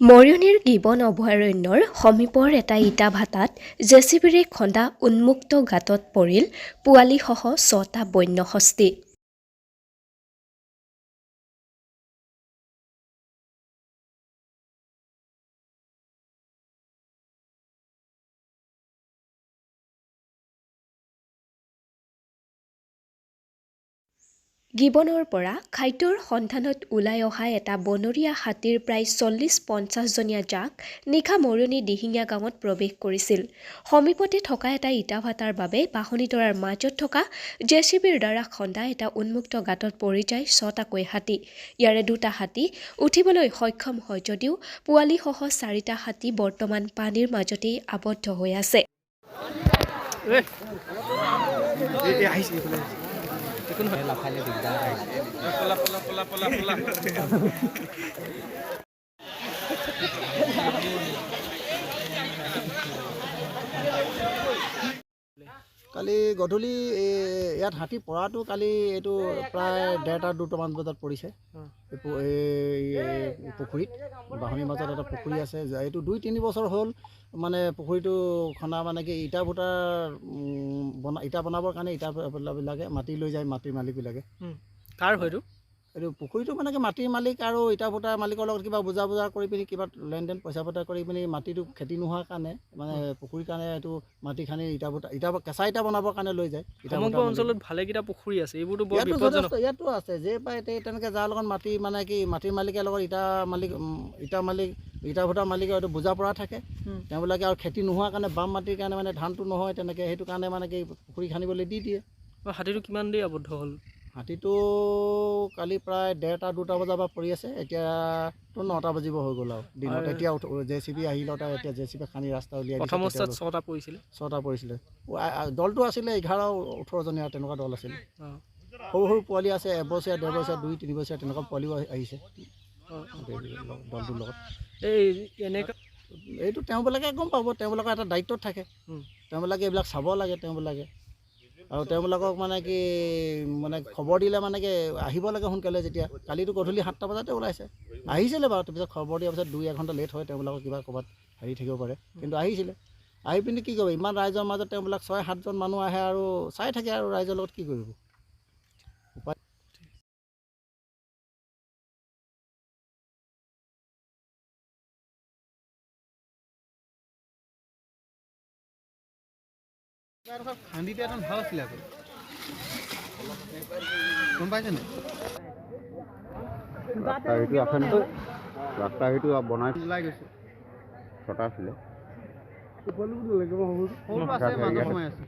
মৰিয়নিৰ গিবন অভয়াৰণ্যৰ সমীপৰ এটা ইটা ভাটাত জেচিবিৰে খন্দা উন্মুক্ত গাঁতত পৰিল পোৱালিসহ ৬টা বন্য হস্তী। গিবনৰ পৰা খাদ্যৰ সন্ধানত ওলাই অহা এটা বনৰীয়া হাতীৰ প্ৰায় ৪০-৫০ জনীয়া জাক নিশা মৰিয়নি দিহিঙীয়া গাঁৱত প্ৰৱেশ কৰিছিল। সমীপতে থকা এটা ইটা ভাটাৰ বাবে বাঢ়নীতৰাৰ মাজত থকা জেচিবিৰ দ্বাৰা খন্দা এটা উন্মুক্ত গাঁতত পৰি যায় ৬টাকৈ হাতী। ইয়াৰে ২টা হাতী উঠিবলৈ সক্ষম হয় যদিও পোৱালিসহ ৪টা হাতী বৰ্তমান পানীৰ মাজতেই আবদ্ধ হৈ আছে। কালি গধূলি ইয়াত হাতী পৰাটো কালি এইটো প্ৰায় ১:৩০-২টামান বজাত পৰিছে। এই পুখুৰীত বাঢ়নীৰ মাজত এটা পুখুৰী আছে, এইটো ২-৩ বছৰ হ'ল। মানে পুখুৰীটো খন্দা মানে কি ইটা ভূটাৰ ইটা বনাবৰ কাৰণে ইটাবিলাকে মাটি লৈ যায়, মাটিৰ মালিকবিলাকে। কাৰ হয়তো এইটো পুখুৰীটো মানে কি মাটিৰ মালিক আৰু ইটা ভূটাৰ মালিকৰ লগত কিবা বুজা কৰি পিনি কিবা লেনদেন পইচা পতা কৰি পিনি মাটিটো খেতি নোহোৱাৰ কাৰণে মানে পুখুৰীৰ কাৰণে এইটো মাটি খানি ইটা কেঁচা ইটা বনাবৰ কাৰণে লৈ যায়। সমগ্ৰ অঞ্চলত ভালেকেইটা পুখুৰী আছে, এইবোৰতো বৰ বিপদজনক। ইয়াতো আছে যে পায় তেনেকৈ যাৰ লগত মাটি মানে কি মাটিৰ মালিকৰ লগত ইটা ভূটাৰ মালিকৰ এইটো বুজা পৰা থাকে। তেওঁবিলাকে আৰু খেতি নোহোৱাৰ কাৰণে বাম মাটিৰ কাৰণে মানে ধানটো নহয় তেনেকৈ, সেইটো কাৰণে মানে কি পুখুৰী খান্দিবলৈ দি দিয়ে। হাতীটো কিমান দেৰি আবদ্ধ হ'ল? হাতীটো কালি প্ৰায় ১:৩০-২টা বজাৰ পৰা পৰি আছে, এতিয়াতো ৯টা বাজিব হৈ গ'ল আৰু দিনত। এতিয়া জেচিবি আহিল, এতিয়া জেচিবি খান্দি ৰাস্তা উলিয়াই প্ৰথম অৱস্থাত ৬টা পৰিছিলে। ৬টা পৰিছিলে। দলটো আছিলে ১১-১৮ জনীয়া তেনেকুৱা দল আছিলে। সৰু সৰু পোৱালি আছে, ১ বছৰীয়া, ১.৫ বছৰীয়া, ২-৩ বছৰীয়া তেনেকুৱা পোৱালিও আহিছে দলটোৰ লগত। এইটো তেওঁবিলাকে গম পাব, তেওঁবিলাকৰ এটা দায়িত্বত থাকে। তেওঁবিলাকে এইবিলাক চাব লাগে তেওঁবিলাকে। আৰু তেওঁবিলাকক মানে কি মানে খবৰ দিলে মানে কি আহিব লাগে সোনকালে। যেতিয়া কালিতো গধূলি ৭টা বজাতে ওলাইছে, আহিছিলে বাৰু। তাৰপিছত খবৰ দিয়াৰ পিছত ২-১ ঘণ্টা লেট হয়, তেওঁবিলাকৰ কিবা ক'ৰবাত হেৰি থাকিব পাৰে, কিন্তু আহিছিলে। আহি পিনি কি কৰিব, ইমান ৰাইজৰ মাজত তেওঁবিলাক ৬-৭জন মানুহ আহে আৰু চাই থাকে আৰু ৰাইজৰ লগত কি কৰিব। খান্দিতে একদম ভাল আছিলে আকৌ, গম পাইছেনে? ৰাস্তা সেইটো আছে নহয়, ৰাস্তা সেইটো বনাই ওলাই গৈছে। ৬টা আছিলে। সৰু আছে, মাজত সোমাই আছে।